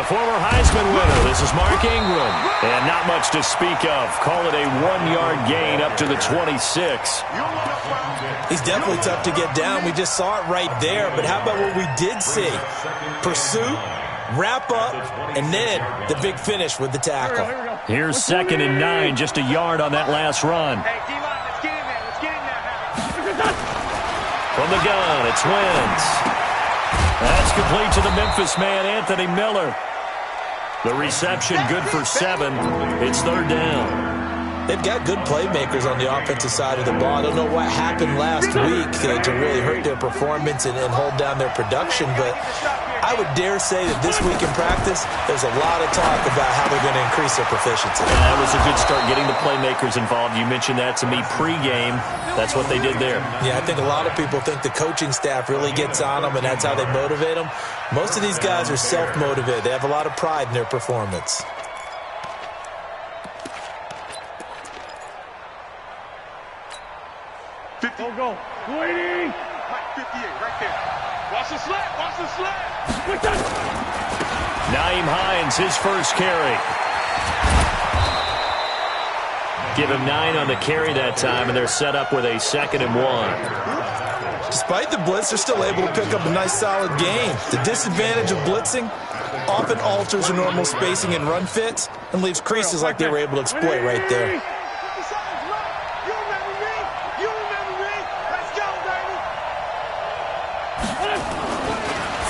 The former Heisman winner. This is Mark Ingram. And not much to speak of. Call it a 1-yard gain up to the 26. He's definitely tough to get down. We just saw it right there. But how about what we did see? Pursuit, wrap up, and then the big finish with the tackle. Here's 2nd and 9, just a yard on that last run. From the gun, it's Wentz. That's complete to the Memphis man, Anthony Miller. The reception good for 7. It's 3rd down. They've got good playmakers on the offensive side of the ball. I don't know what happened last week to really hurt their performance and hold down their production, but I would dare say that this week in practice, there's a lot of talk about how they're going to increase their proficiency. And that was a good start, getting the playmakers involved. You mentioned that to me pregame. That's what they did there. Yeah, I think a lot of people think the coaching staff really gets on them, and that's how they motivate them. Most of these guys are self-motivated. They have a lot of pride in their performance. Go. Waiting. 58 right there. Watch the slant. Watch the slant. Nyheim Hines, his first carry. Give him 9 on the carry that time, and they're set up with a 2nd and 1. Despite the blitz, they're still able to pick up a nice, solid gain. The disadvantage of blitzing often alters the normal spacing and run fits and leaves creases like they were able to exploit right there.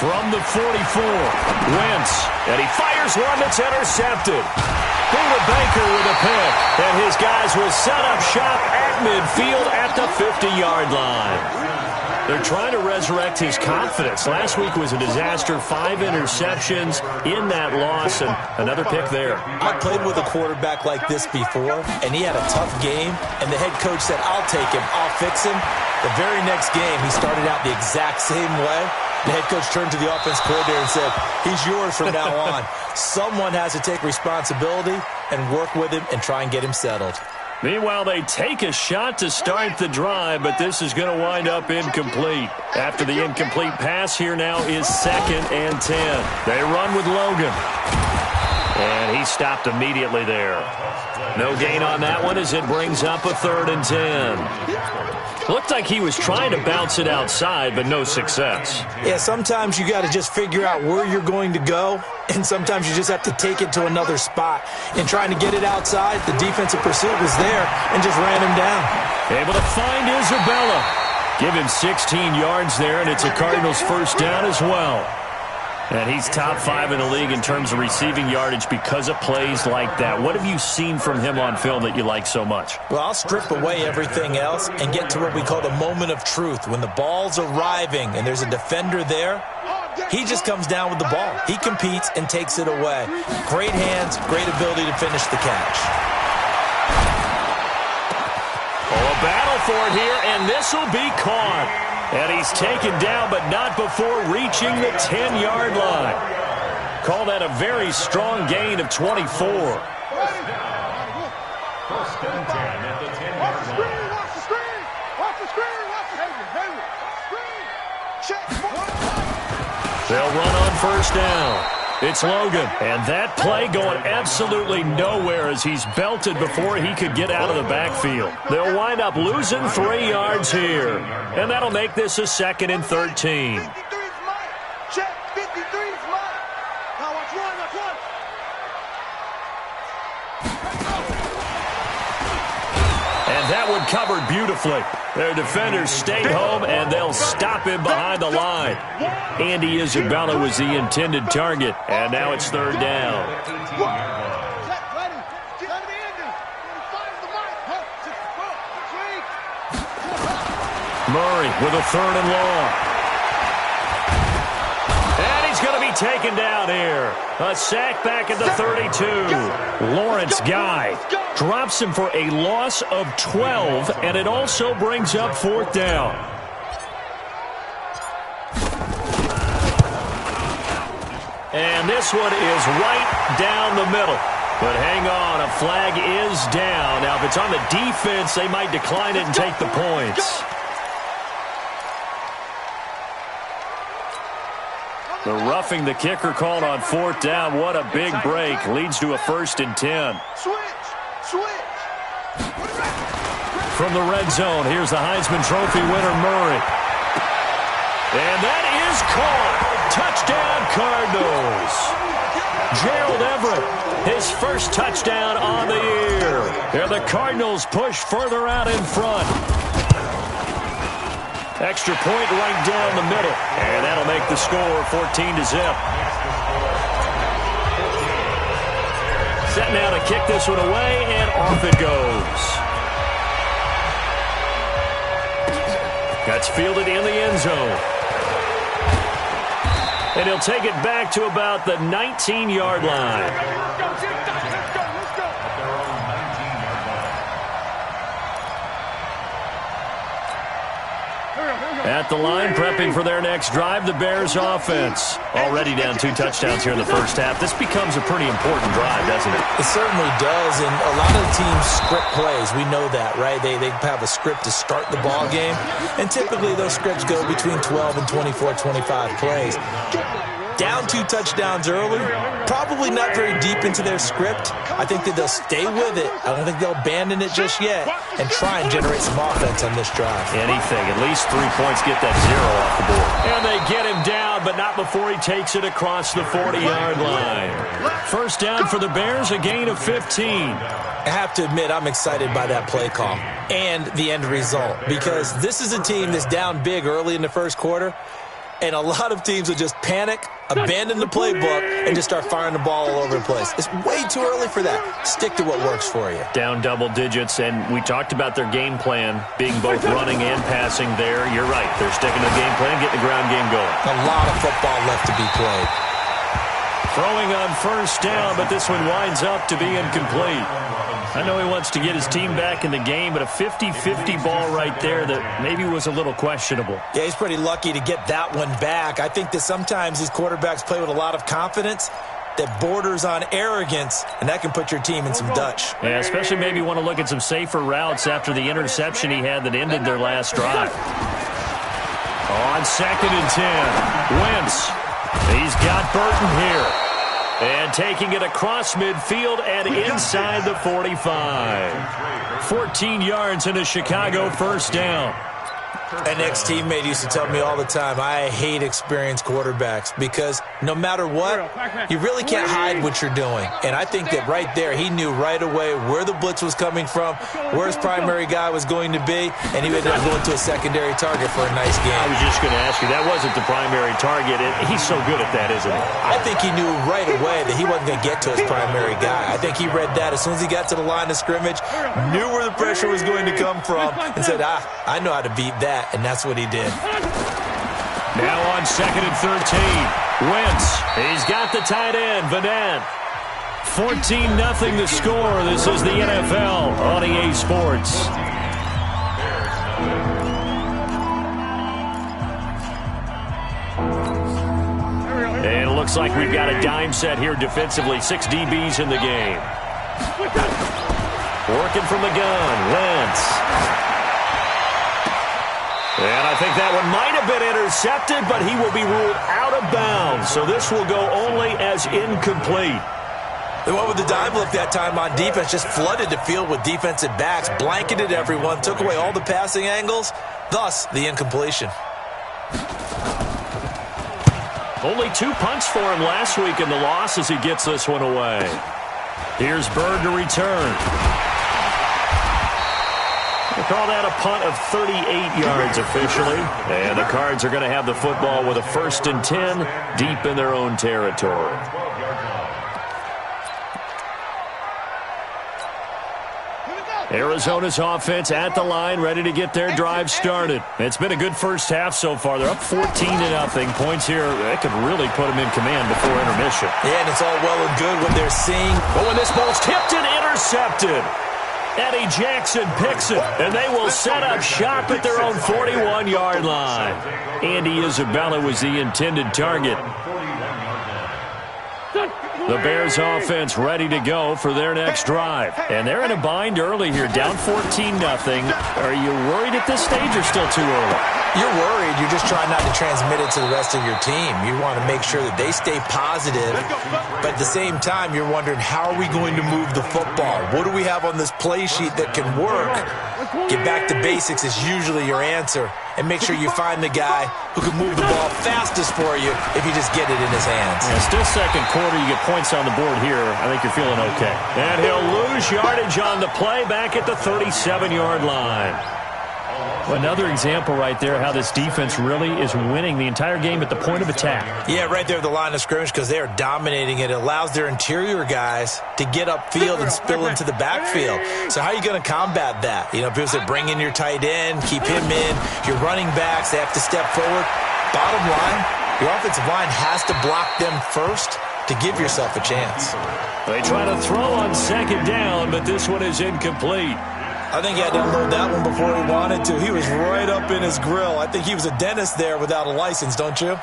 From the 44, Wentz, and he fires one that's intercepted. Buda Baker with a pick, and his guys will set up shop at midfield at the 50-yard line. They're trying to resurrect his confidence. Last week was a disaster, 5 interceptions in that loss, and another pick there. I played with a quarterback like this before, and he had a tough game, and the head coach said, I'll take him, I'll fix him. The very next game, he started out the exact same way. The head coach turned to the offense coordinator and said, he's yours from now on. Someone has to take responsibility and work with him and try and get him settled. Meanwhile, they take a shot to start the drive, but this is going to wind up incomplete. After the incomplete pass, here now is 2nd and 10. They run with Logan. And he stopped immediately there. No gain on that one as it brings up a 3rd and 10. Looked like he was trying to bounce it outside, but no success. Yeah, sometimes you got to just figure out where you're going to go, and sometimes you just have to take it to another spot. In trying to get it outside, the defensive pursuit was there and just ran him down. Able to find Isabella. Give him 16 yards there, and it's a Cardinals first down as well. And he's top 5 in the league in terms of receiving yardage because of plays like that. What have you seen from him on film that you like so much? Well, I'll strip away everything else and get to what we call the moment of truth. When the ball's arriving and there's a defender there, he just comes down with the ball. He competes and takes it away. Great hands, great ability to finish the catch. Oh, a battle for it here, and this will be caught. And he's taken down, but not before reaching the 10-yard line. Call that a very strong gain of 24. First and 10 at the 10-yard line. Watch the screen! Watch the screen! Watch the screen! Check. They'll run on first down. It's Logan, and that play going absolutely nowhere as he's belted before he could get out of the backfield. They'll wind up losing 3 yards here, and that'll make this a 2nd and 13. 53's mine. Check. 53's mine. Now watch one. Watch one. And that one covered beautifully. Their defenders stayed home, and they'll stop him behind the line. Andy Isabella was the intended target, and now it's 3rd down. Murray with a 3rd and long. And he's going to be taken down here. A sack back at the 32. Lawrence Guy drops him for a loss of 12, and it also brings up 4th down. And this one is right down the middle. But hang on, a flag is down. Now, if it's on the defense, they might decline it and take the points. The roughing the kicker called on 4th down. What a big break. Leads to a 1st and 10. Switch. From the red zone, here's the Heisman Trophy winner, Murray. And that is caught. Touchdown, Cardinals. Gerald Everett, his first touchdown on the year. And the Cardinals push further out in front. Extra point right down the middle. And that'll make the score 14-0. Set now to kick this one away, and off it goes. That's fielded in the end zone. And he'll take it back to about the 19-yard line. Let's go. At the line, prepping for their next drive, the Bears offense. Already down 2 touchdowns here in the first half. This becomes a pretty important drive, doesn't it? It certainly does, and a lot of teams script plays. We know that, right? They have a script to start the ball game, and typically those scripts go between 12 and 24, 25 plays. Down 2 touchdowns early, probably not very deep into their script. I think that they'll stay with it. I don't think they'll abandon it just yet and try and generate some offense on this drive. Anything, at least 3 points, get that 0 off the board. And they get him down, but not before he takes it across the 40-yard line. First down for the Bears, a gain of 15. I have to admit, I'm excited by that play call and the end result, because this is a team that's down big early in the first quarter, and a lot of teams will just panic, abandon the playbook, and just start firing the ball all over the place. It's way too early for that. Stick to what works for you. Down double digits, and we talked about their game plan being both running and passing there. You're right. They're sticking to the game plan, getting the ground game going. A lot of football left to be played. Throwing on first down, but this one winds up to be incomplete. I know he wants to get his team back in the game, but a 50-50 ball right there that maybe was a little questionable. Yeah, he's pretty lucky to get that one back. I think that sometimes these quarterbacks play with a lot of confidence that borders on arrogance, and that can put your team in some Dutch. Yeah, especially maybe want to look at some safer routes after the interception he had that ended their last drive. On 2nd and 10, Wentz. He's got Burton here. And taking it across midfield and inside the 45. 14 yards and a Chicago first down. An ex-teammate used to tell me all the time, I hate experienced quarterbacks because no matter what, you really can't hide what you're doing. And I think that right there, he knew right away where the blitz was coming from, where his primary guy was going to be, and he ended up going to a secondary target for a nice game. I was just going to ask you, that wasn't the primary target. He's so good at that, isn't he? I think he knew right away that he wasn't going to get to his primary guy. I think he read that as soon as he got to the line of scrimmage, knew where the pressure was going to come from, and said, I know how to beat that. And that's what he did. Now on 2nd and 13. Wentz. He's got the tight end, Vanant. 14-0 the score. This is the NFL on EA Sports. And it looks like we've got a dime set here defensively. 6 DBs in the game. Working from the gun. Wentz. And I think that one might have been intercepted, but he will be ruled out of bounds. So this will go only as incomplete. The one with the dime look that time on defense just flooded the field with defensive backs, blanketed everyone, took away all the passing angles, thus the incompletion. Only 2 punts for him last week in the loss as he gets this one away. Here's Bird to return. We'll call that a punt of 38 yards officially. And the Cards are going to have the football with a 1st and 10 deep in their own territory. Arizona's offense at the line, ready to get their drive started. It's been a good first half so far. They're up 14-0. Points here, that could really put them in command before intermission. Yeah, and it's all well and good what they're seeing. But when this ball's tipped and intercepted, Eddie Jackson picks it, and they will set up shop at their own 41-yard line. Andy Isabella was the intended target. The Bears offense ready to go for their next drive. And they're in a bind early here, down 14-0. Are you worried at this stage or still too early? You're worried. You're just trying not to transmit it to the rest of your team. You want to make sure that they stay positive. But at the same time, you're wondering, how are we going to move the football? What do we have on this play sheet that can work? Get back to basics is usually your answer. And make sure you find the guy who can move the ball fastest for you if you just get it in his hands. Yeah, still second quarter. You get points on the board here. I think you're feeling okay. And he'll lose yardage on the play back at the 37-yard line. Well, another example right there how this defense really is winning the entire game at the point of attack. Yeah, right there at the line of scrimmage because they are dominating it. It allows their interior guys to get upfield and spill into the backfield. So how are you going to combat that? You know, people say bring in your tight end, keep him in. Your running backs, they have to step forward. Bottom line, your offensive line has to block them first to give yourself a chance. They try to throw on second down, but this one is incomplete. I think he had to unload that one before he wanted to. He was right up in his grill. I think he was a dentist there without a license, don't you?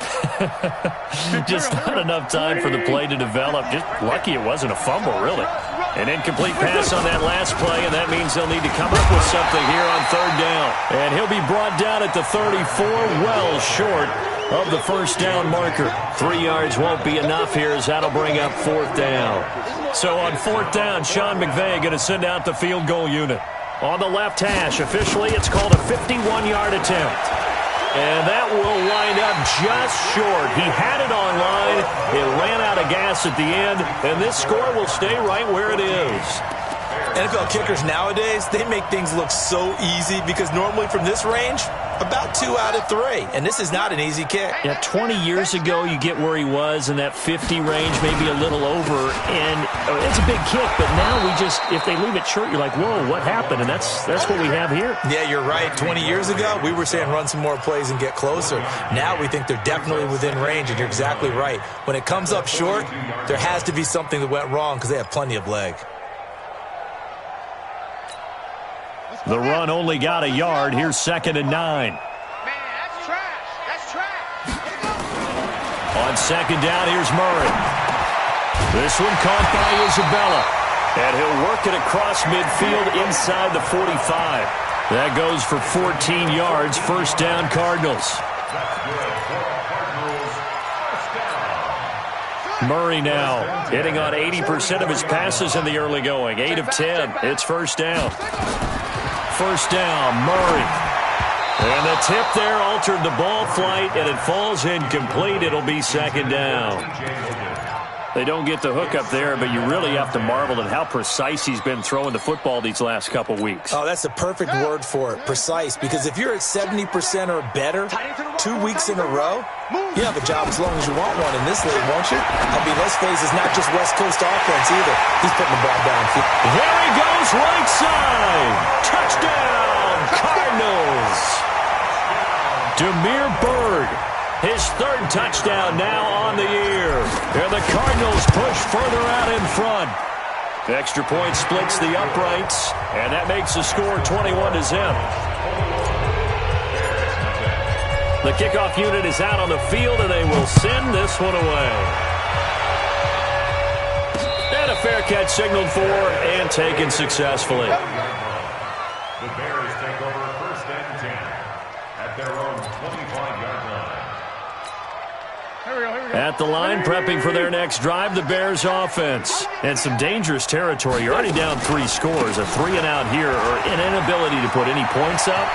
Just not enough time for the play to develop. Just lucky it wasn't a fumble, really. An incomplete pass on that last play, and that means they'll need to come up with something here on third down. And he'll be brought down at the 34, well short of the first down marker. 3 yards won't be enough here as that'll bring up fourth down. So on fourth down, Sean McVay going to send out the field goal unit. On the left hash, officially, it's called a 51-yard attempt. And that will wind up just short. He had it on line. It ran out of gas at the end, and this score will stay right where it is. NFL kickers nowadays, they make things look so easy because normally from this range, about 2 out of 3. And this is not an easy kick. Yeah, 20 years ago, you get where he was in that 50 range, maybe a little over. And it's a big kick, but now we just, if they leave it short, you're like, whoa, what happened? And that's what we have here. Yeah, you're right. 20 years ago, we were saying run some more plays and get closer. Now we think they're definitely within range, and you're exactly right. When it comes up short, there has to be something that went wrong because they have plenty of leg. The run only got a yard. Here's 2nd and 9. Man, that's trash. That's trash. On second down, here's Murray. This one caught by Isabella. And he'll work it across midfield inside the 45. That goes for 14 yards. First down, Cardinals. Murray now hitting on 80% of his passes in the early going. 8 of 10. It's first down. First down, Murray. And the tip there altered the ball flight, and it falls incomplete. It'll be second down. They don't get the hook up there, but you really have to marvel at how precise he's been throwing the football these last couple weeks. Oh, that's the perfect word for it, precise, because if you're at 70% or better 2 weeks in a row, you have a job as long as you want one in this league, won't you? I mean, let's face it, it's not just West Coast offense either. He's putting the ball downfield. There he goes, right side. Touchdown, Cardinals. Demir Bird. His 3rd touchdown now on the year. And the Cardinals push further out in front. The extra point splits the uprights, and that makes the score 21-0. The kickoff unit is out on the field, and they will send this one away. And a fair catch signaled for and taken successfully. The Bears take over 1st and 10 at their own 25-yard line. At the line, prepping for their next drive, the Bears offense. And some dangerous territory. You're already down 3 scores. A 3-and-out here, or an inability to put any points up.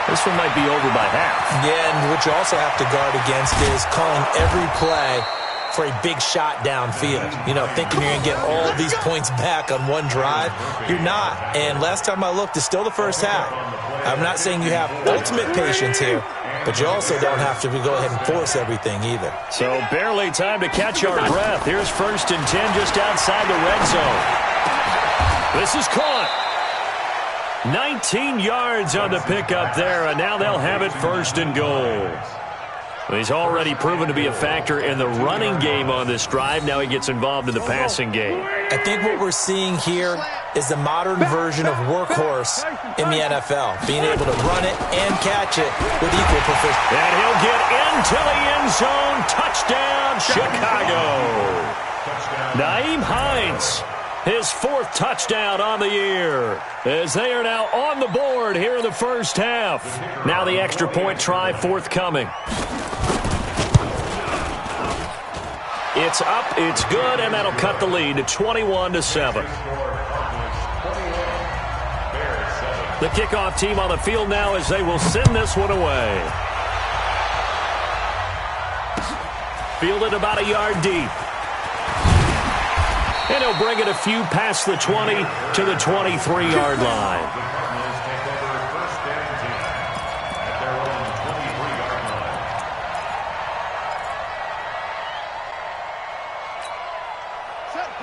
This one might be over by half. Yeah, and what you also have to guard against is calling every play for a big shot downfield. You know, thinking you're going to get all these points back on one drive. You're not. And last time I looked, it's still the first half. I'm not saying you have ultimate patience here, but you also don't have to go ahead and force everything either. So barely time to catch our breath. Here's 1st and 10 just outside the red zone. This is caught. 19 yards on the pickup there, and now they'll have it 1st and goal. He's already proven to be a factor in the running game on this drive. Now he gets involved in the passing game. I think what we're seeing here is the modern version of workhorse in the NFL, being able to run it and catch it with equal proficiency. And he'll get into the end zone. Touchdown, Chicago. Nyheim Hines, his fourth touchdown on the year, as they are now on the board here in the first half. Now the extra point try forthcoming. It's up, it's good, and that'll cut the lead to 21-7. The kickoff team on the field now as they will send this one away. Fielded about a yard deep. And he'll bring it a few past the 20 to the 23-yard line.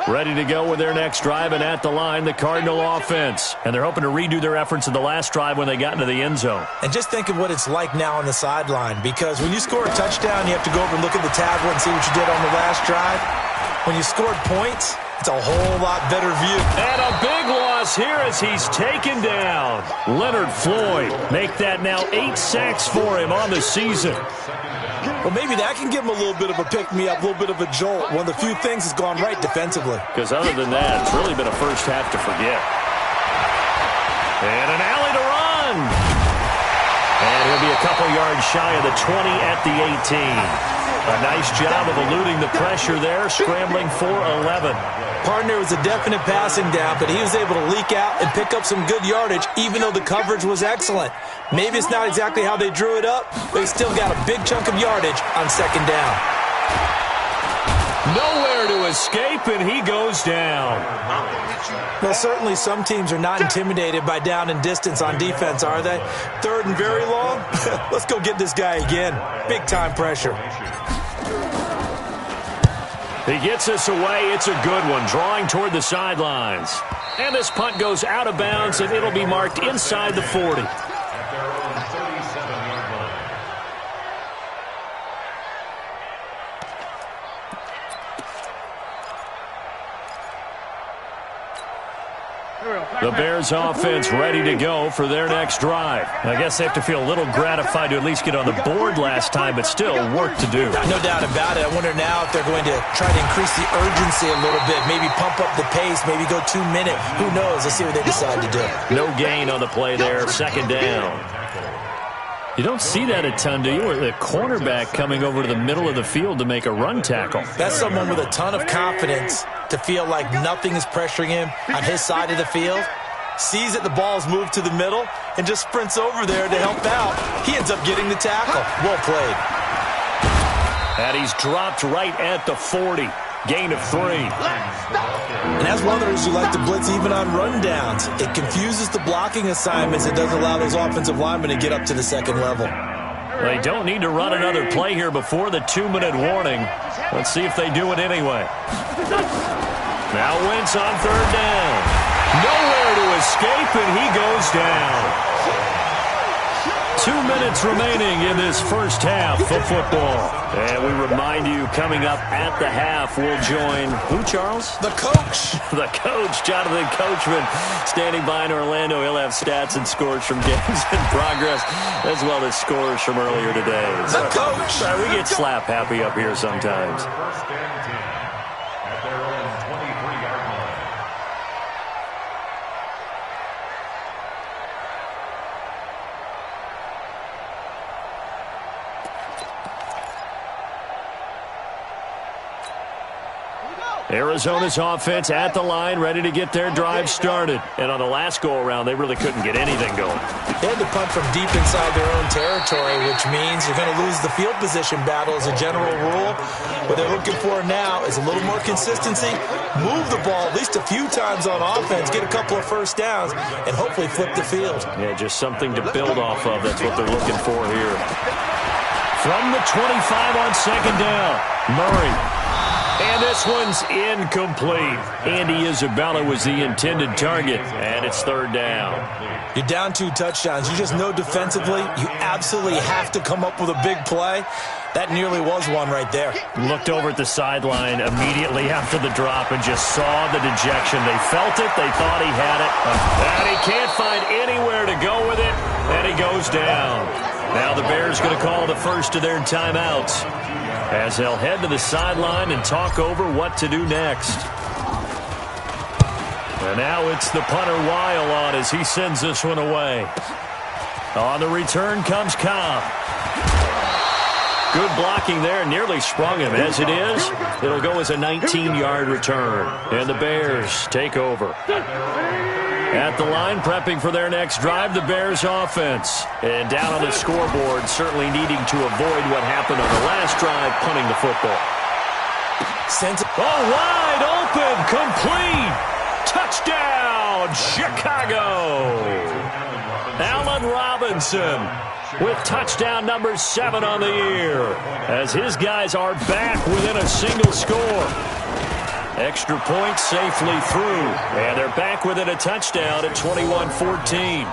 Ready to go with their next drive, and at the line, the Cardinal offense. And they're hoping to redo their efforts in the last drive when they got into the end zone. And just think of what it's like now on the sideline, because when you score a touchdown, you have to go over and look at the tablet and see what you did on the last drive. When you scored points, it's a whole lot better view. And a big loss here as he's taken down. Leonard Floyd, make that now 8 sacks for him on the season. Well, maybe that can give him a little bit of a pick-me-up, a little bit of a jolt. One of the few things that's gone right defensively. Because other than that, it's really been a first half to forget. And an alley to run. And he'll be a couple yards shy of the 20 at the 18. A nice job of eluding the pressure there, scrambling for 11. Partner was a definite passing down, but he was able to leak out and pick up some good yardage, even though the coverage was excellent. Maybe it's not exactly how they drew it up, but he still got a big chunk of yardage on second down. Nowhere to escape, and he goes down. Well, certainly some teams are not intimidated by down and distance on defense, are they? Third and very long? Let's go get this guy again. Big-time pressure. He gets us away. It's a good one, drawing toward the sidelines. And this punt goes out of bounds, and it'll be marked inside the 40. The Bears offense ready to go for their next drive. I guess they have to feel a little gratified to at least get on the board last time, but still work to do. No doubt about it. I wonder now if they're going to try to increase the urgency a little bit, maybe pump up the pace, maybe go 2 minute. Who knows? Let's see what they decide to do. No gain on the play there. Second down. You don't see that a ton, do you? Or the cornerback coming over to the middle of the field to make a run tackle. That's someone with a ton of confidence to feel like nothing is pressuring him on his side of the field. Sees that the ball's moved to the middle and just sprints over there to help out. He ends up getting the tackle. Well played. And he's dropped right at the 40. Gain of 3. And as others who like to blitz even on rundowns, it confuses the blocking assignments. It doesn't allow those offensive linemen to get up to the second level. They don't need to run another play here before the 2-minute warning. Let's see if they do it anyway. Now Wentz on third down. Nowhere to escape, and he goes down. 2 minutes remaining in this first half of football. And we remind you, coming up at the half, we'll join who, Charles? The coach. The coach, Jonathan Coachman, standing by in Orlando. He'll have stats and scores from games in progress, as well as scores from earlier today. The coach. Sorry, we get slap happy up here sometimes. First and 10 at their own 23-yard line. Arizona's offense at the line, ready to get their drive started. And on the last go-around, they really couldn't get anything going. They had to punt from deep inside their own territory, which means you're going to lose the field position battle as a general rule. What they're looking for now is a little more consistency, move the ball at least a few times on offense, get a couple of first downs, and hopefully flip the field. Yeah, just something to build off of. That's what they're looking for here. From the 25 on second down, Murray. And this one's incomplete. Andy Isabella was the intended target, and it's third down. You're down 2 touchdowns. You just know defensively you absolutely have to come up with a big play. That nearly was one right there. Looked over at the sideline immediately after the drop and just saw the dejection. They felt it. They thought he had it. And he can't find anywhere to go with it, and he goes down. Now the Bears going to call the first of their timeouts as they'll head to the sideline and talk over what to do next. And now it's the punter Weil on as he sends this one away. On the return comes Cobb. Good blocking there, nearly sprung him. As it is, it'll go as a 19-yard return. And the Bears take over. At the line, prepping for their next drive, the Bears offense. And down on the scoreboard, certainly needing to avoid what happened on the last drive, punting the football. Wide open, complete. Touchdown, Chicago. Allen Robinson with touchdown number 7 on the year as his guys are back within a single score. Extra point safely through, and they're back within a touchdown at 21-14.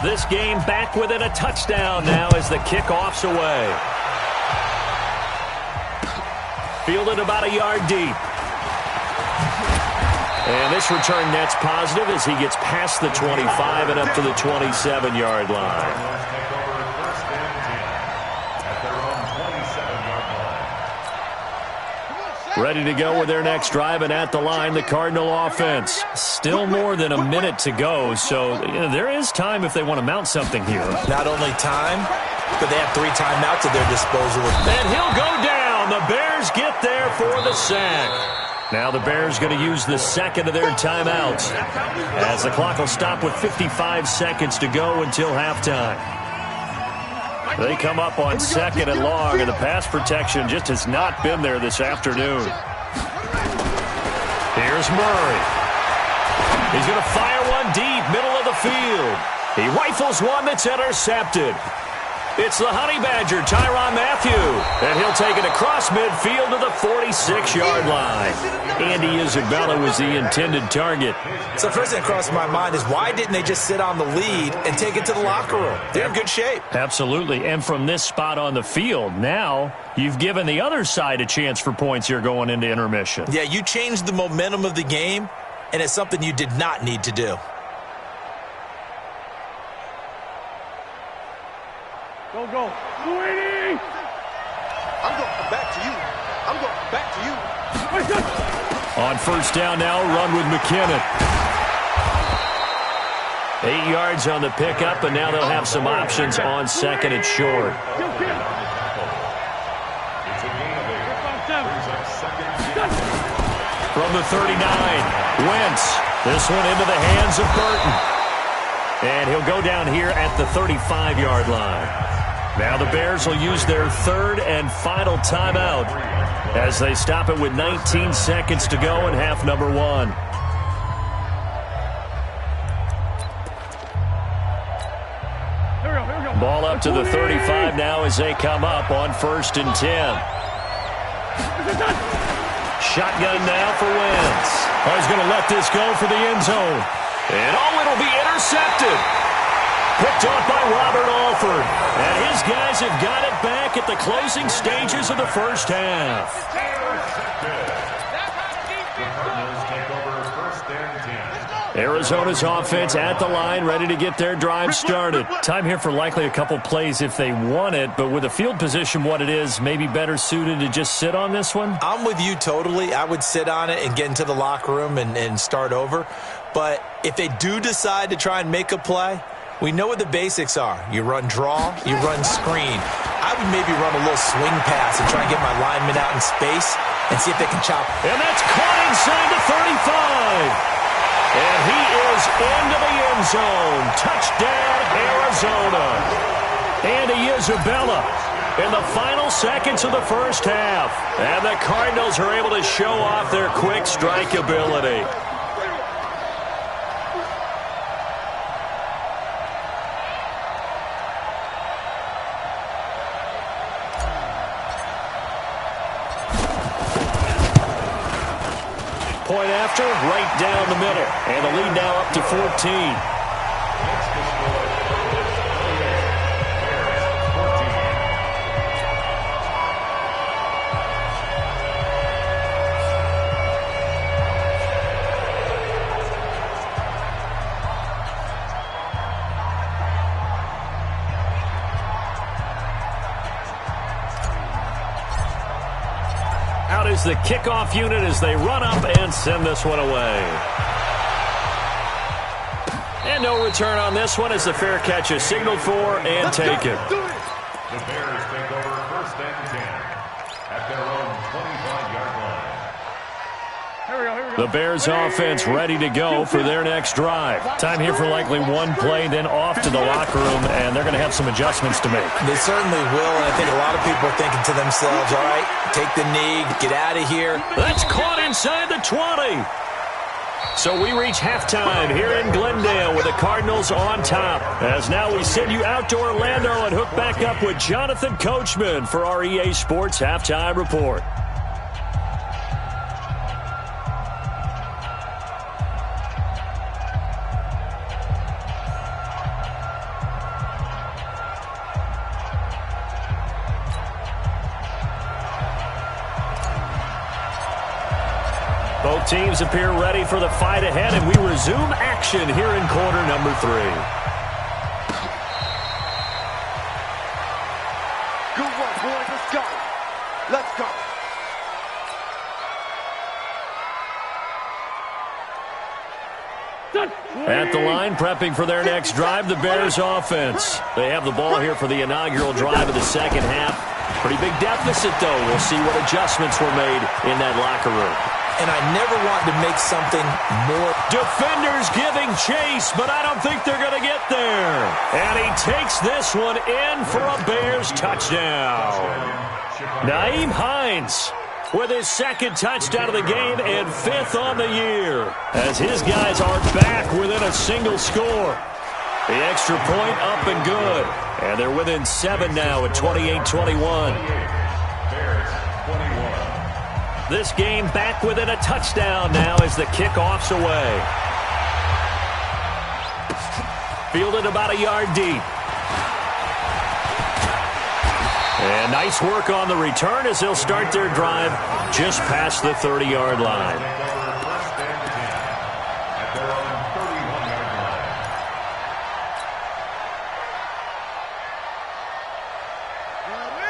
This game back within a touchdown now as the kickoff's away. Fielded about a yard deep. And this return net's positive as he gets past the 25 and up to the 27-yard line. Ready to go with their next drive, and at the line, the Cardinal offense. Still more than a minute to go, so there is time if they want to mount something here. Not only time, but they have 3 timeouts at their disposal. And he'll go down. The Bears get there for the sack. Now the Bears going to use the second of their timeouts as the clock will stop with 55 seconds to go until halftime. They come up on second and long, and the pass protection just has not been there this afternoon. Here's Murray. He's going to fire one deep, middle of the field. He rifles one that's intercepted. It's the Honey Badger, Tyrann Mathieu, and he'll take it across midfield to the 46-yard line. Andy Isabella was the intended target. So first thing that crossed my mind is why didn't they just sit on the lead and take it to the locker room? They're in good shape. Absolutely, and from this spot on the field, now you've given the other side a chance for points here going into intermission. Yeah, you changed the momentum of the game, and it's something you did not need to do. Go. Sweetie! I'm going back to you. I'm going back to you. On first down now, run with McKinnon. 8 yards on the pickup, and now they'll have some options on second and short. From the 39, Wentz. This one into the hands of Burton. And he'll go down here at the 35-yard line. Now the Bears will use their third and final timeout as they stop it with 19 seconds to go in half number 1. Ball up to the 35 now as they come up on first and 10. Shotgun now for Wentz. Oh, he's going to let this go for the end zone. And it'll be intercepted. Picked off by Robert Alford. And his guys have got it back at the closing stages of the first half. Arizona's offense at the line, ready to get their drive started. Time here for likely a couple plays if they want it, but with the field position what it is, maybe better suited to just sit on this one? I'm with you totally. I would sit on it and get into the locker room and start over. But if they do decide to try and make a play, we know what the basics are. You run draw, you run screen. I would maybe run a little swing pass and try and get my linemen out in space and see if they can chop. And that's caught inside the 35. And he is into the end zone. Touchdown, Arizona. Andy Isabella in the final seconds of the first half. And the Cardinals are able to show off their quick strike ability. Point after, right down the middle. And the lead now up to 14. is the kickoff unit as they run up and send this one away. And no return on this one as the fair catch is signaled for and taken. The Bears take over 1st and 10 at their own 25-yard line. The Bears offense ready to go for their next drive. Time here for likely one play, then off to the locker room, and they're going to have some adjustments to make. They certainly will, and I think a lot of people are thinking to themselves, all right, take the knee, get out of here. That's caught inside the 20. So we reach halftime here in Glendale with the Cardinals on top. As now we send you out to Orlando and hook back up with Jonathan Coachman for our EA Sports Halftime Report. Both teams appear ready for the fight ahead, and we resume action here in quarter number 3. Good work, boys. Let's go. Let's go. At the line, prepping for their next drive, the Bears offense. They have the ball here for the inaugural drive of the second half. Pretty big deficit, though. We'll see what adjustments were made in that locker room. And I never want to make something more. Defenders giving chase, but I don't think they're going to get there. And he takes this one in for a Bears touchdown. Nyheim Hines with his second touchdown of the game and 5th on the year, as his guys are back within a single score. The extra point up and good, and they're within 7 now at 28-21. This game back within a touchdown now as the kickoff's away. Fielded about a yard deep. And nice work on the return as they'll start their drive just past the 30-yard line.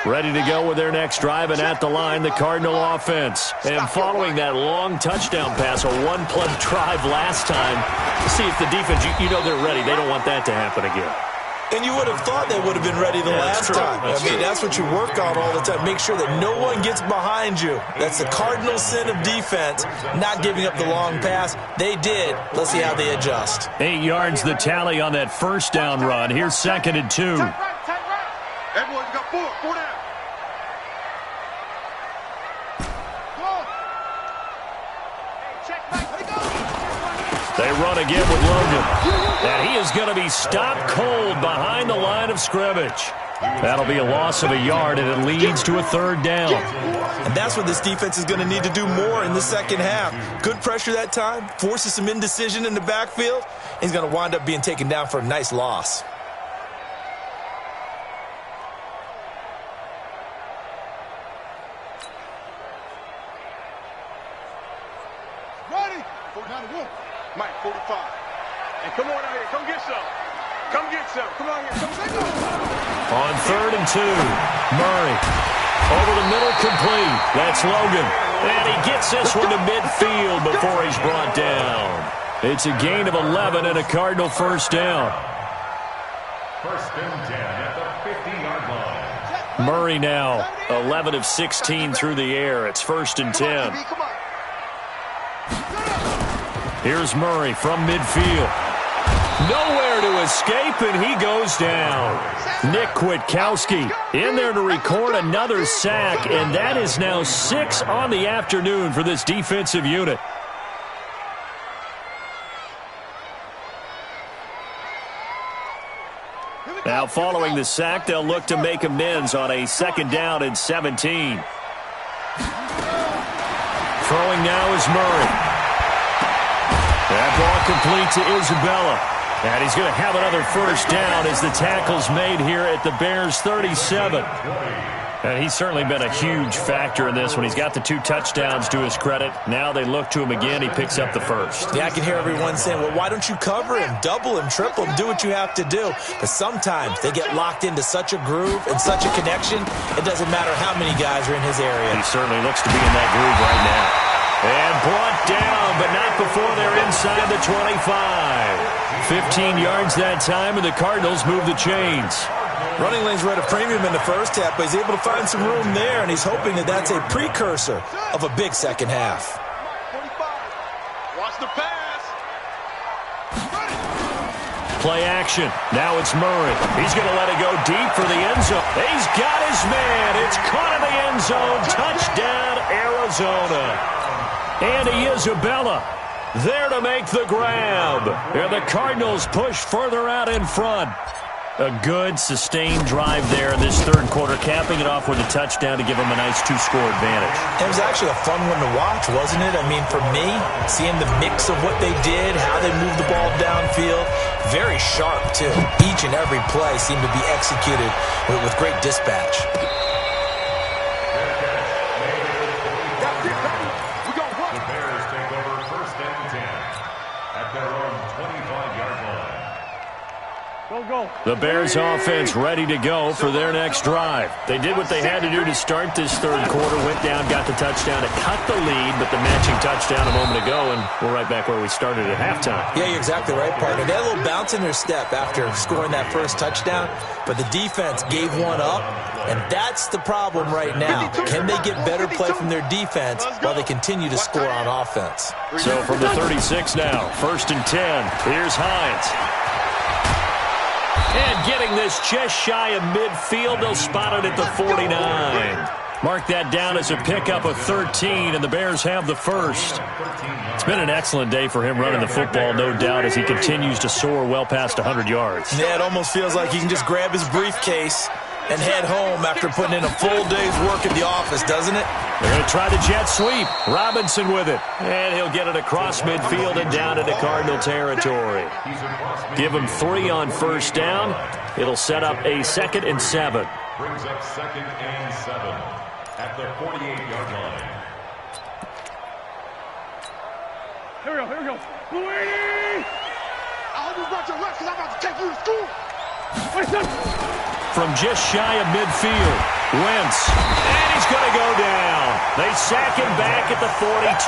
Ready to go with their next drive, and at the line, the Cardinal offense. And following that long touchdown pass, a one-play drive last time, see if the defense, you know they're ready. They don't want that to happen again. And you would have thought they would have been ready the last time. That's what you work on all the time. Make sure that no one gets behind you. That's the cardinal sin of defense, not giving up the long pass. They did. Let's see how they adjust. 8 yards the tally on that first down run. Here's 2nd and 2. Everyone got 4 down. They run again with Logan. And he is going to be stopped cold behind the line of scrimmage. That'll be a loss of a yard, and it leads to a 3rd down. And that's what this defense is going to need to do more in the second half. Good pressure that time, forces some indecision in the backfield. He's going to wind up being taken down for a nice loss. Ready? 41. Mike, 45. And come on out here. Come get some. Come get some. Come on here. Come get some. On 3rd and 2, Murray. Over the middle, complete. That's Logan. And he gets this one to midfield before he's brought down. It's a gain of 11 and a Cardinal first down. 1st and 10 at the 50-yard line. Murray now 11 of 16 through the air. It's 1st and 10. Here's Murray from midfield. Nowhere to escape, and he goes down. Nick Kwiatkowski in there to record another sack, and that is now 6 on the afternoon for this defensive unit. Now following the sack, they'll look to make amends on a 2nd down and 17. Throwing now is Murray. That ball complete to Isabella. And he's going to have another first down as the tackle's made here at the Bears' 37. And he's certainly been a huge factor in this when he's got the 2 touchdowns to his credit. Now they look to him again. He picks up the first. Yeah, I can hear everyone saying, well, why don't you cover him, double him, triple him, do what you have to do. But sometimes they get locked into such a groove and such a connection, it doesn't matter how many guys are in his area. He certainly looks to be in that groove right now. And brought down, but not before they're inside the 25. 15 yards that time, and the Cardinals move the chains. Running lanes were at a premium in the first half, but he's able to find some room there, and he's hoping that that's a precursor of a big second half. 45. Watch the pass. Play action. Now it's Murray. He's going to let it go deep for the end zone. He's got his man. It's caught in the end zone. Touchdown, Arizona. Andy Isabella there to make the grab. And the Cardinals push further out in front. A good, sustained drive there in this third quarter, capping it off with a touchdown to give them a nice 2-score advantage. It was actually a fun one to watch, wasn't it? I mean, for me, seeing the mix of what they did, how they moved the ball downfield, very sharp, too. Each and every play seemed to be executed with great dispatch. The Bears offense ready to go for their next drive. They did what they had to do to start this third quarter, went down, got the touchdown to cut the lead, but the matching touchdown a moment ago, and we're right back where we started at halftime. Yeah, you're exactly right, partner. They had a little bounce in their step after scoring that first touchdown, but the defense gave one up, and that's the problem right now. Can they get better play from their defense while they continue to score on offense? So from the 36 now, 1st and 10, here's Hines. And getting this just shy of midfield, they'll spot it at the 49. Mark that down as a pickup of 13, and the Bears have the first. It's been an excellent day for him running the football, no doubt, as he continues to soar well past 100 yards. Yeah, it almost feels like he can just grab his briefcase and head home after putting in a full day's work at the office, doesn't it? They're going to try the jet sweep. Robinson with it. And he'll get it across midfield and down into Cardinal territory. Give him 3 on first down. It'll set up a 2nd and 7. Brings up 2nd and 7 at the 48-yard line. Here we go. Louis! I hope you brought your rest because I'm about to take you to school. From just shy of midfield, Wentz, and he's going to go down. They sack him back at the 42.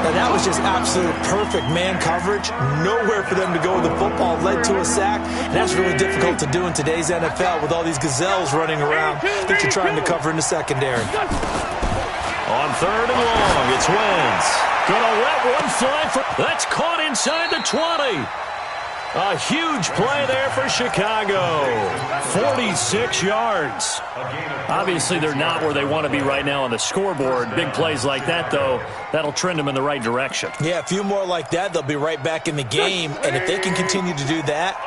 Now that was just absolute perfect man coverage. Nowhere for them to go with the football. Led to a sack. And that's really difficult to do in today's NFL with all these gazelles running around that you're trying to cover in the secondary. On 3rd and long, it's Wentz. Gonna let one fly for... That's caught inside the 20. A huge play there for Chicago. 46 yards. Obviously, they're not where they want to be right now on the scoreboard. Big plays like that, though, that'll trend them in the right direction. Yeah, a few more like that, they'll be right back in the game. And if they can continue to do that,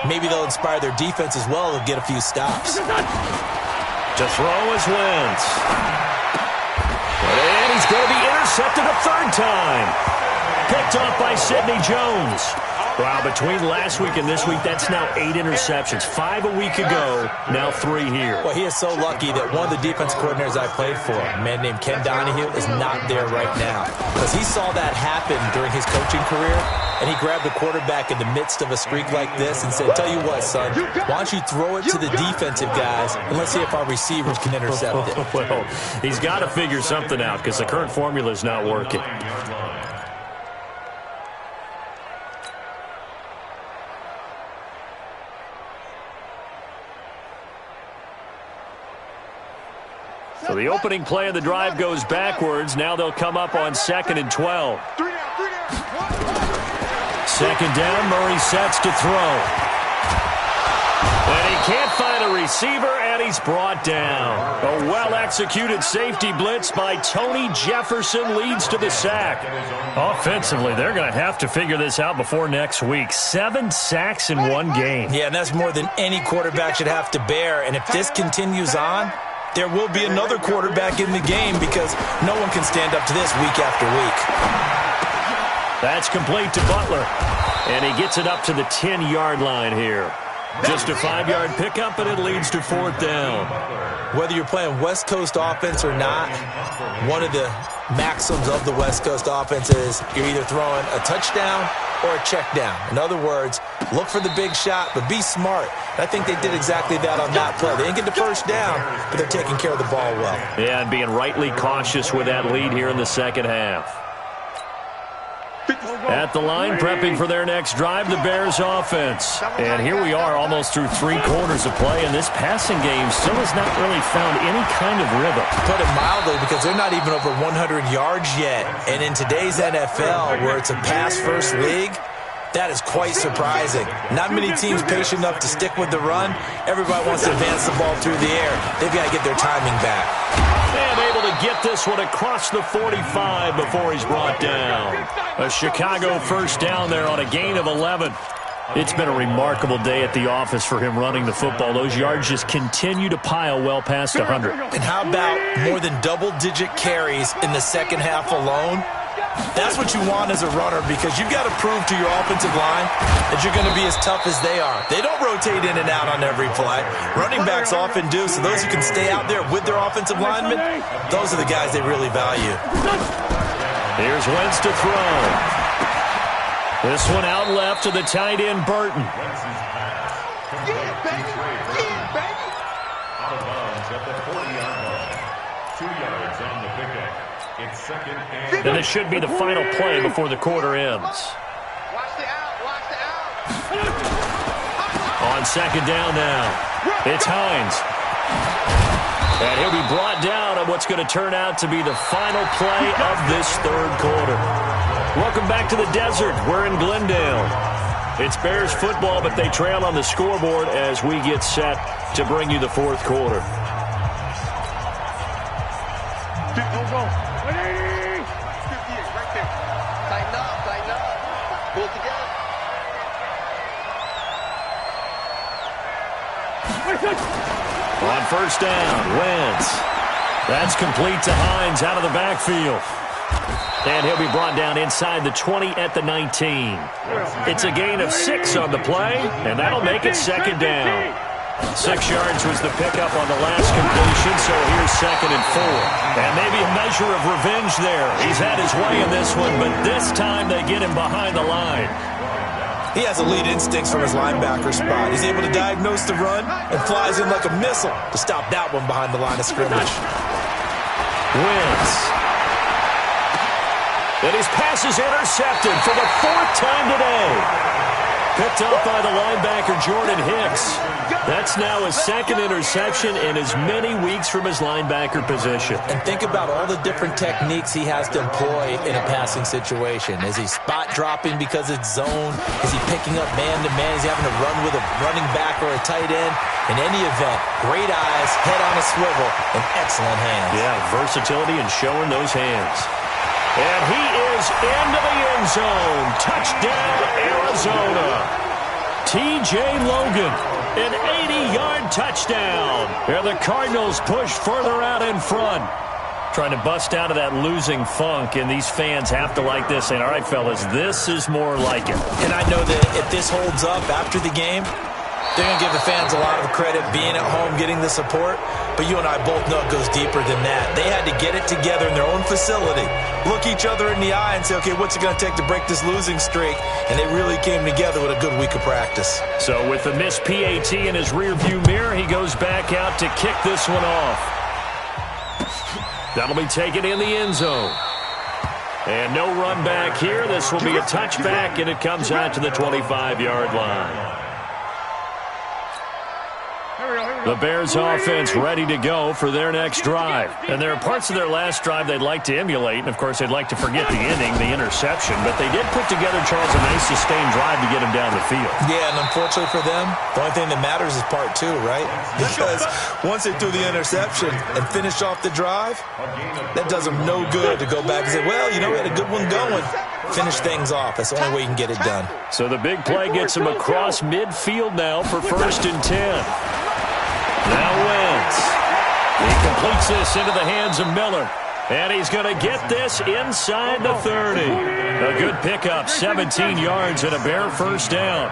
maybe they'll inspire their defense as well and get a few stops. To throw is Wentz. And he's going to be intercepted a 3rd time. Picked off by Sidney Jones. Wow, between last week and this week, that's now 8 interceptions. 5 a week ago, now 3 here. Well, he is so lucky that one of the defense coordinators I played for, a man named Ken Donahue, is not there right now. Because he saw that happen during his coaching career, and he grabbed the quarterback in the midst of a streak like this and said, tell you what, son, why don't you throw it to the defensive guys, and let's see if our receivers can intercept it. Well, he's got to figure something out because the current formula is not working. So the opening play of the drive goes backwards. Now they'll come up on 2nd and 12. 2nd down, Murray sets to throw. And he can't find a receiver, and he's brought down. A well-executed safety blitz by Tony Jefferson leads to the sack. Offensively, they're going to have to figure this out before next week. 7 sacks in one game. Yeah, and that's more than any quarterback should have to bear. And if this continues on, there will be another quarterback in the game because no one can stand up to this week after week. That's complete to Butler. And he gets it up to the 10-yard line here. Just a 5-yard pickup, and it leads to 4th down. Whether you're playing West Coast offense or not, one of the maxims of the West Coast offense is you're either throwing a touchdown or a check down. In other words, look for the big shot, but be smart. I think they did exactly that on that play. They didn't get the first down, but they're taking care of the ball well. Yeah, and being rightly cautious with that lead here in the second half. At the line, prepping for their next drive, the Bears offense. And here we are almost through 3 quarters of play, and this passing game still has not really found any kind of rhythm. Put it mildly, because they're not even over 100 yards yet. And in today's NFL, where it's a pass-first league, that is quite surprising. Not many teams patient enough to stick with the run. Everybody wants to advance the ball through the air. They've got to get their timing back. And able to get this one across the 45 before he's brought down. A Chicago first down there on a gain of 11. It's been a remarkable day at the office for him running the football. Those yards just continue to pile well past 100. And how about more than double-digit carries in the second half alone? That's what you want as a runner, because you've got to prove to your offensive line that you're going to be as tough as they are. They don't rotate in and out on every play. Running backs often do, so those who can stay out there with their offensive linemen, those are the guys they really value. Here's Wentz to throw. This one out left to the tight end, Burton. Yeah, baby. Yeah, baby. Out of bounds at the 40-yard line. 2 yards on the pickup. It's second and... And this should be the final play before the quarter ends. Watch the out. Watch the out. On second down now, it's Hines. And he'll be brought down on what's going to turn out to be the final play of this 3rd quarter. Welcome back to the desert. We're in Glendale. It's Bears football, but they trail on the scoreboard as we get set to bring you the 4th quarter. Go. 180. 58, right there. Tighten up. Pull it together. On first down, Wentz. That's complete to Hines out of the backfield. And he'll be brought down inside the 20 at the 19. It's a gain of 6 on the play, and that'll make it second down. 6 yards was the pickup on the last completion, so here's 2nd and 4. And maybe a measure of revenge there. He's had his way in this one, but this time they get him behind the line. He has elite instincts from his linebacker spot. He's able to diagnose the run and flies in like a missile to stop that one behind the line of scrimmage. Wentz. And his pass is intercepted for the 4th time today. Picked up by the linebacker, Jordan Hicks. That's now his 2nd interception in as many weeks from his linebacker position. And think about all the different techniques he has to employ in a passing situation. Is he spot dropping because it's zone? Is he picking up man-to-man? Is he having to run with a running back or a tight end? In any event, great eyes, head on a swivel, and excellent hands. Yeah, versatility and showing those hands. And he is into the end zone. Touchdown, Arizona. T.J. Logan, an 80-yard touchdown. And the Cardinals push further out in front. Trying to bust out of that losing funk, and these fans have to like this. And all right, fellas, this is more like it. And I know that if this holds up after the game, they're going to give the fans a lot of credit being at home, getting the support. But you and I both know it goes deeper than that. They had to get it together in their own facility, look each other in the eye and say, okay, what's it going to take to break this losing streak? And they really came together with a good week of practice. So with the missed PAT in his rearview mirror, he goes back out to kick this one off. That'll be taken in the end zone. And no run back here. This will be a touchback, and it comes out to the 25-yard line. The Bears offense ready to go for their next drive. And there are parts of their last drive they'd like to emulate. And, of course, they'd like to forget the inning, the interception. But they did put together, Charles, a nice sustained drive to get him down the field. Yeah, and unfortunately for them, the only thing that matters is part 2, right? Because once they threw the interception and finished off the drive, that does them no good to go back and say, well, you know, we had a good one going. Finish things off. That's the only way you can get it done. So the big play gets him across midfield now for 1st and 10. Now Wentz. He completes this into the hands of Miller. And he's going to get this inside the 30. A good pickup, 17 yards and a Bear first down.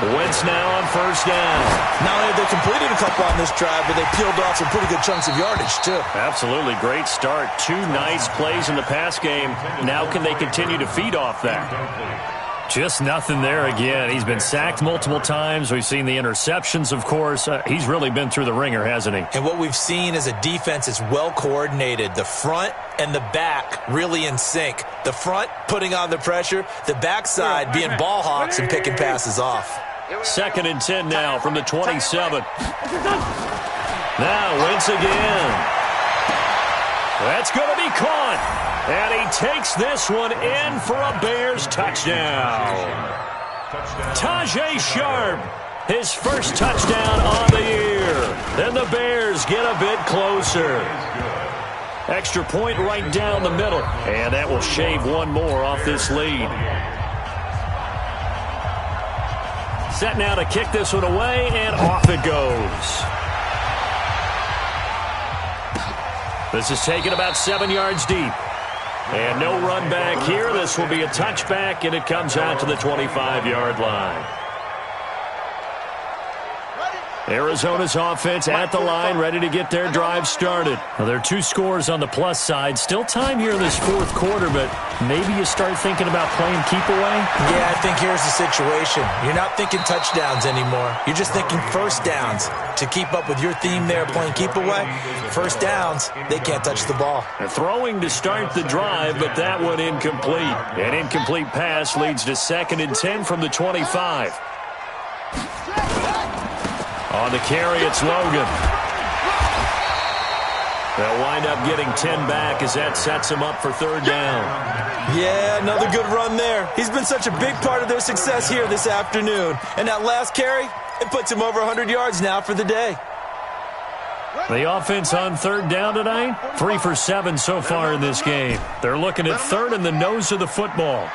Wentz now on first down. Not only have they completed a couple on this drive, but they peeled off some pretty good chunks of yardage, too. Absolutely great start. 2 nice plays in the pass game. Now can they continue to feed off that? Just nothing there again. He's been sacked multiple times. We've seen the interceptions, of course. He's really been through the ringer, hasn't he? And what we've seen is a defense is well coordinated. The front and the back really in sync. The front putting on the pressure. The backside being ball hawks and picking passes off. 2nd and 10 now from the 27. Now Wentz again. That's going to be caught. And he takes this one in for a Bears touchdown. Tajay Sharp, his first touchdown on the year. Then the Bears get a bit closer. Extra point right down the middle. And that will shave one more off this lead. Set now to kick this one away, and off it goes. This is taken about 7 yards deep. And no run back here. This will be a touchback, and it comes out to the 25-yard line. Arizona's offense at the line, ready to get their drive started. Well, there are 2 scores on the plus side. Still time here in this 4th quarter, but maybe you start thinking about playing keep away? Yeah, I think here's the situation. You're not thinking touchdowns anymore. You're just thinking first downs. To keep up with your theme there, playing keep away, first downs, they can't touch the ball. They're throwing to start the drive, but that one incomplete. An incomplete pass leads to 2nd and 10 from the 25. On the carry, it's Logan. They'll wind up getting 10 back as that sets them up for 3rd down. Yeah, another good run there. He's been such a big part of their success here this afternoon. And that last carry, it puts him over 100 yards now for the day. The offense on 3rd down tonight, 3 for 7 so far in this game. They're looking at 3rd and the nose of the football.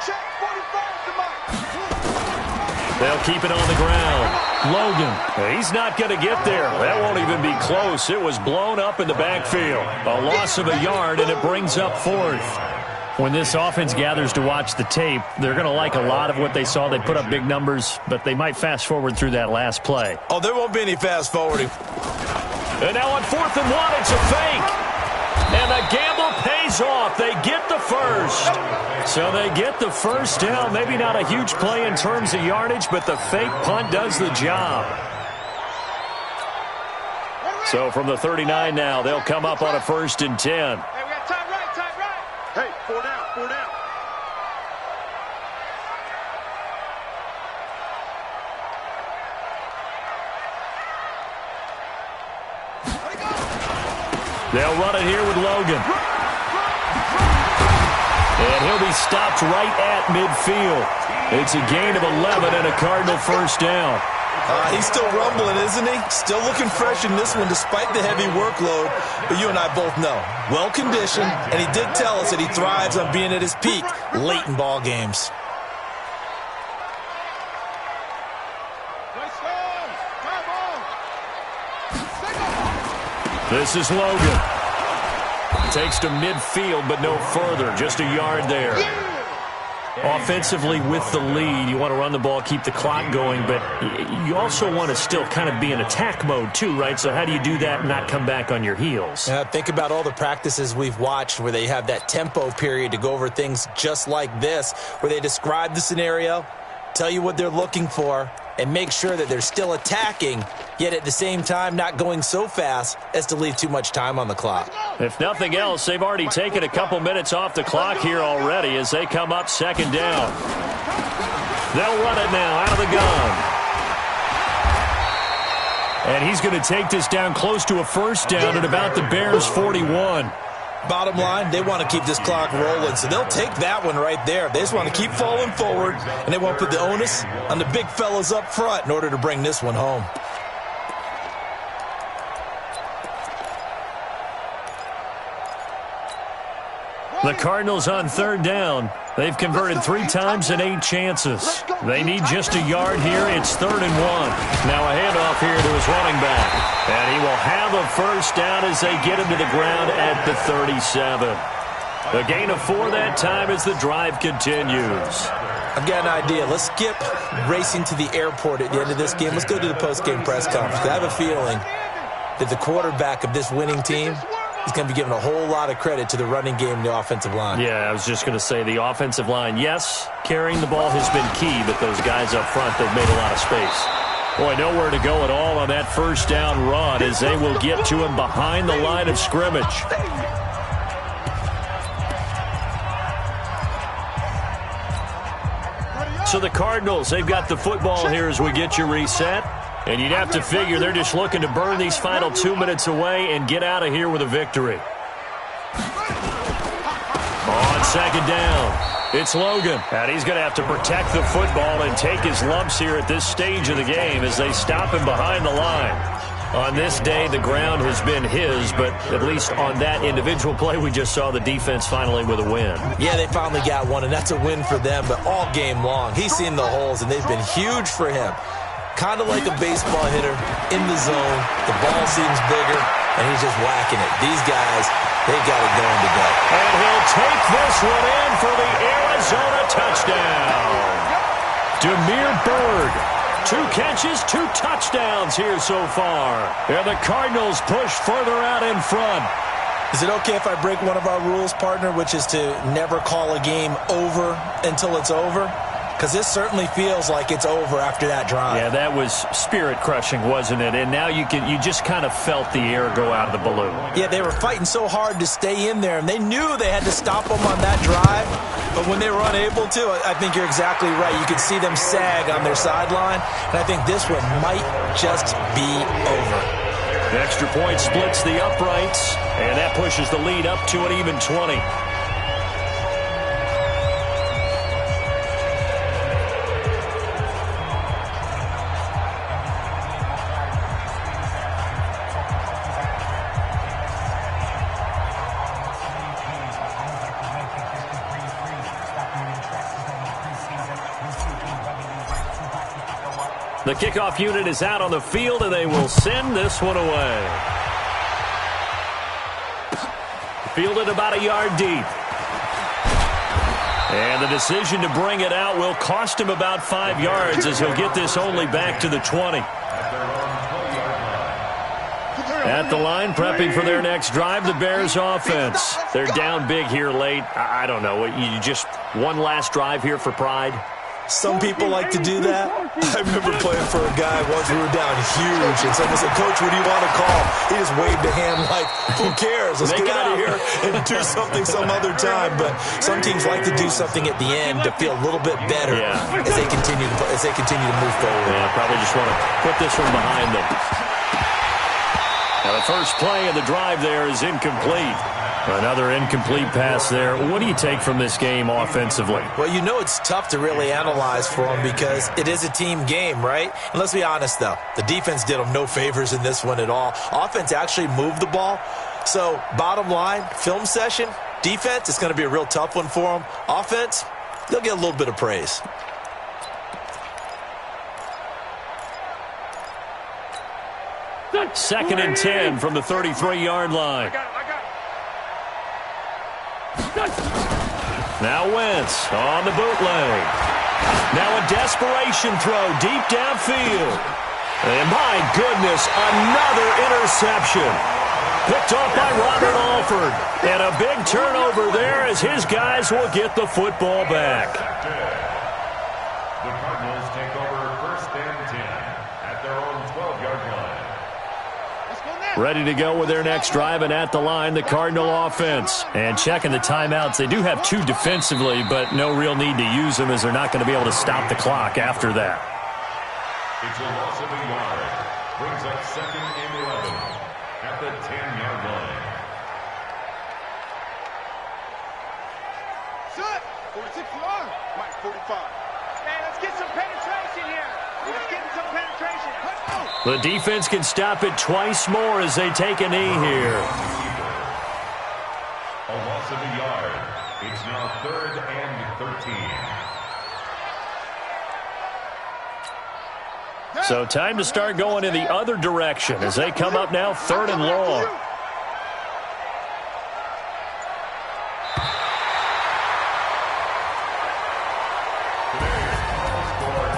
They'll keep it on the ground. Logan, he's not going to get there. That won't even be close. It was blown up in the backfield. A loss of a yard, and it brings up 4th. When this offense gathers to watch the tape, they're going to like a lot of what they saw. They put up big numbers, but they might fast forward through that last play. Oh, there won't be any fast forwarding. And now on 4th and 1, it's a fake. And the gamble pays off. They get the first. So they get the first down. Maybe not a huge play in terms of yardage, but the fake punt does the job. So from the 39 now, they'll come up on a 1st and 10. Hey, we got time right. Hey, 4 down. They'll run it here with Logan. And he'll be stopped right at midfield. It's a gain of 11 and a Cardinal first down. He's still rumbling, isn't he? Still looking fresh in this one despite the heavy workload. But you and I both know, well-conditioned, and he did tell us that he thrives on being at his peak late in ball games. This is Logan. Takes to midfield, but no further. Just a yard there. Offensively with the lead, you want to run the ball, keep the clock going, but you also want to still kind of be in attack mode too, right? So how do you do that and not come back on your heels? Think about all the practices we've watched where they have that tempo period to go over things just like this, where they describe the scenario, tell you what they're looking for, and make sure that they're still attacking, yet at the same time not going so fast as to leave too much time on the clock. If nothing else, they've already taken a couple minutes off the clock here already as they come up 2nd down. They'll run it now out of the gun. And he's going to take this down close to a first down at about the Bears' 41. Bottom line, they want to keep this clock rolling, so they'll take that one right there. They just want to keep falling forward, and they want to put the onus on the big fellas up front in order to bring this one home. The Cardinals on 3rd down. They've converted 3 times in 8 chances. They need just a yard here. It's 3rd and 1. Now a handoff here to his running back. And he will have a first down as they get him to the ground at the 37. A gain of 4 that time as the drive continues. I've got an idea. Let's skip racing to the airport at the end of this game. Let's go to the post-game press conference. I have a feeling that the quarterback of this winning team is going to be giving a whole lot of credit to the running game and the offensive line. Yeah, I was just going to say the offensive line, yes, carrying the ball has been key, but those guys up front, they've made a lot of space. Boy, nowhere to go at all on that first down run as they will get to him behind the line of scrimmage. So the Cardinals, they've got the football here as we get you reset. And you'd have to figure they're just looking to burn these final 2 minutes away and get out of here with a victory. On second down, it's Logan. And he's going to have to protect the football and take his lumps here at this stage of the game as they stop him behind the line. On this day, the ground has been his, but at least on that individual play, we just saw the defense finally with a win. Yeah, they finally got one, and that's a win for them, but all game long, he's seen the holes, and they've been huge for him. Kind of like a baseball hitter in the zone. The ball seems bigger, and he's just whacking it. These guys, they got it going today. And he'll take this one in for the Arizona touchdown. Damiere Byrd. 2 catches, 2 touchdowns here so far. And the Cardinals push further out in front. Is it okay if I break one of our rules, partner, which is to never call a game over until it's over? Because this certainly feels like it's over after that drive. Yeah, that was spirit-crushing, wasn't it? And now you just kind of felt the air go out of the balloon. Yeah, they were fighting so hard to stay in there, and they knew they had to stop them on that drive. But when they were unable to, I think you're exactly right. You could see them sag on their sideline, and I think this one might just be over. The extra point splits the uprights, and that pushes the lead up to an even 20. The kickoff unit is out on the field, and they will send this one away. Fielded about a yard deep. And the decision to bring it out will cost him about 5 yards as he'll get this only back to the 20. At the line, prepping for their next drive, the Bears offense. They're down big here late. I don't know. You just one last drive here for pride? Some people like to do that. I remember playing for a guy once. We were down huge, and someone said, "Coach, what do you want to call?" He just waved a hand like, "Who cares? Let's get out of here and do something some other time." But some teams like to do something at the end to feel a little bit better as they continue to move forward. Yeah, probably just want to put this one behind them. Now the first play of the drive there is incomplete. Another incomplete pass there. What do you take from this game offensively? Well, you know it's tough to really analyze for them because it is a team game, right? And let's be honest, though. The defense did them no favors in this one at all. Offense actually moved the ball. So, bottom line, film session, defense, it's going to be a real tough one for them. Offense, they'll get a little bit of praise. Second and 10 from the 33-yard line. Now Wentz on the bootleg. Now a desperation throw deep downfield. And my goodness, another interception. Picked off by Robert Alford. And a big turnover there as his guys will get the football back. The Cardinals take over first and 10 at their own 12-yard line. Ready to go with their next drive, and at the line, the Cardinal offense. And checking the timeouts, they do have 2 defensively, but no real need to use them as they're not going to be able to stop the clock after that. It's a loss of a yard. Brings up second and 11 at the 10-yard line. Set. 46 yard. Mike, 45. Hey, let's get some penetration here. Let's get some penetration. The defense can stop it twice more as they take a knee here. A loss of a yard. It's now 3rd and 13. So time to start going in the other direction as they come up now 3rd and long.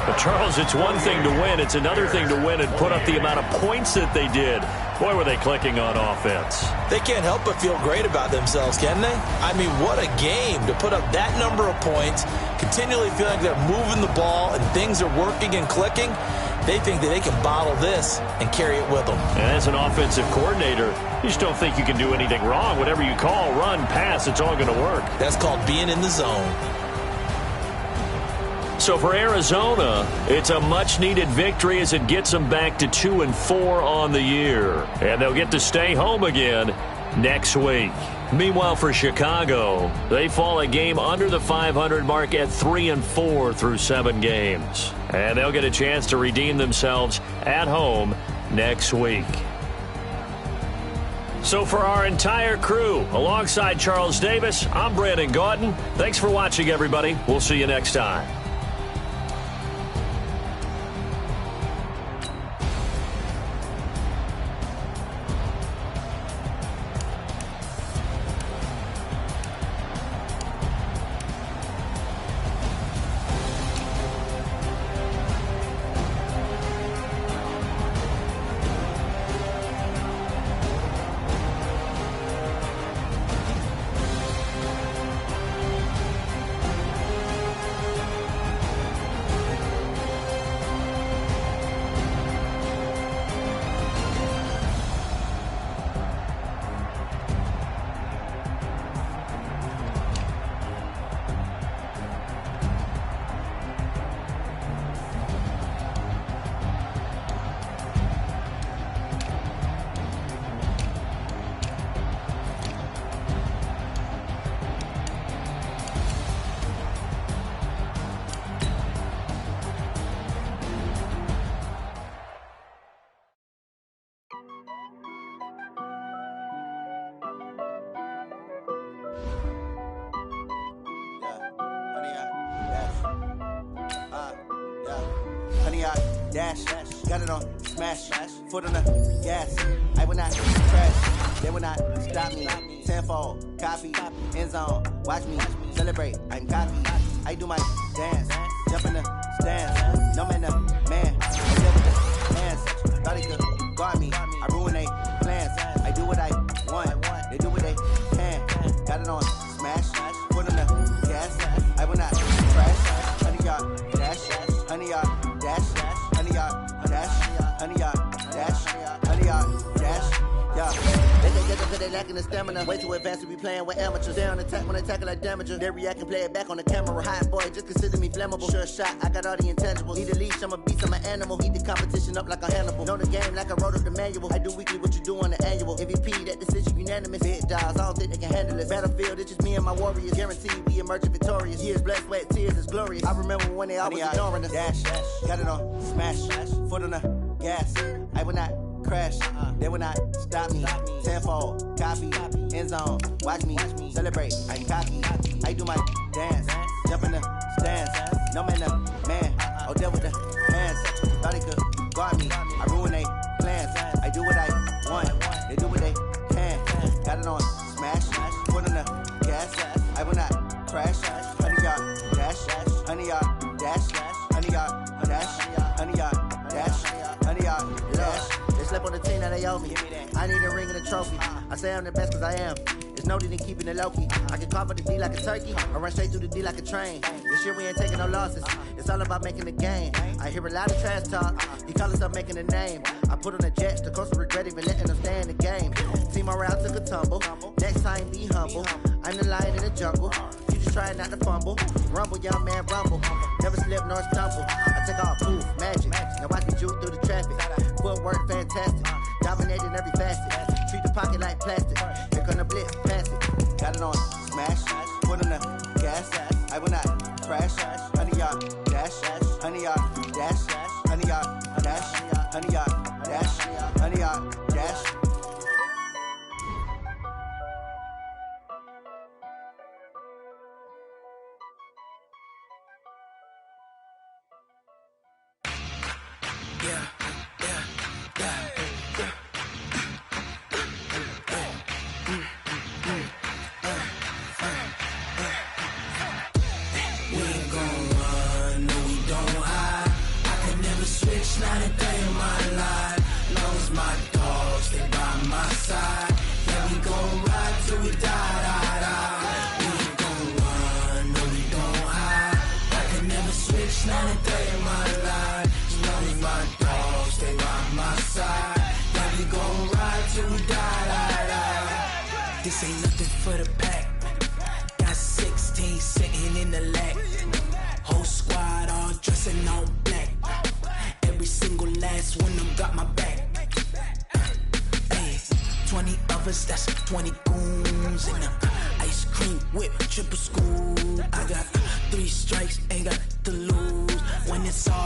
But, Charles, it's one thing to win. It's another thing to win and put up the amount of points that they did. Boy, were they clicking on offense. They can't help but feel great about themselves, can they? I mean, what a game to put up that number of points, continually feeling like they're moving the ball and things are working and clicking. They think that they can bottle this and carry it with them. And as an offensive coordinator, you just don't think you can do anything wrong. Whatever you call, run, pass, it's all going to work. That's called being in the zone. So for Arizona, it's a much-needed victory as it gets them back to 2-4 on the year. And they'll get to stay home again next week. Meanwhile, for Chicago, they fall a game under the 500 mark at 3-4 through 7 games. And they'll get a chance to redeem themselves at home next week. So for our entire crew, alongside Charles Davis, I'm Brandon Gaudin. Thanks for watching, everybody. We'll see you next time. Dash, got it on, smash, foot on the gas. I will not crash, they will not stop me. Tenfold, copy, end zone, watch me celebrate. I'm cocky, I do my dance, jump in the stands. No man, the man, I live with the hands. Thought he could guard me, I ruin they plans. I do what I want, they do what they can. Got it on, smash, foot on the gas. I will not crash, 100 yard dash, 100 yard dash. 100 yard dash, 100 yard dash, 100 yard dash, yeah. They cause they lacking the stamina. Way too advanced to be playing with amateurs. They on attack when they tackle like damager. They react and play it back on the camera. Hot boy, just consider me flammable. Sure shot, I got all the intangibles. Need a leash, I'm a beast, I'm an animal. Heat the competition up like a Hannibal. Know the game like I wrote up the manual. I do weekly what you do on the annual. MVP, that decision unanimous. Big dogs, I don't think they can handle it. Battlefield, it's just me and my warriors. Guaranteed we emerge victorious. Years, blood, sweat, tears, it's glorious. I remember when they always ignoring us. Dash, got it on, smash, foot on the gas. I will not crash, they will not stop me. Tenfold, copy, end zone, watch me celebrate. I'm cocky, I do my dance, jump in the stands. No man, the man, oh, there with the hands. Thought he could guard me, I ruin they plans. I do what I want, they do what they can. Got it on, smash, foot on the gas. I will not crash, 100 yard dash, 100 yard dash, 100 yard dash, 100 yard dash, 100 yard dash. They slept on the team, now they owe me. I need a ring and a trophy. I say I'm the best cause I am. It's noted in keeping it low-key. I can carve up the D like a turkey, or run straight through the D like a train. This year we ain't taking no losses. It's all about making the game. I hear a lot of trash talk. He call himself making a name. I put on the Jets, the coach will regret even letting them stay in the game. Team around took a tumble. Next time be humble. I'm the lion in the jungle. You just try not to fumble. Rumble, young man, rumble. Never slip nor stumble. I take all proof, magic. Now watch me juke through the traffic. Footwork fantastic. Dominating every facet. Treat the pocket like plastic. Here come the blitz, pass it. Got it on, smash. Foot on the gas. I will not crash. 100 yard dash. 100 yard dash. 100 yard dash. 100 yard dash. 100 yard dash. We ain't gon' that's when I'm got my back. Hey, 20 of us, that's 20 goons. And ice cream whip, triple scoop. I got 3 strikes, ain't got to lose. When it's all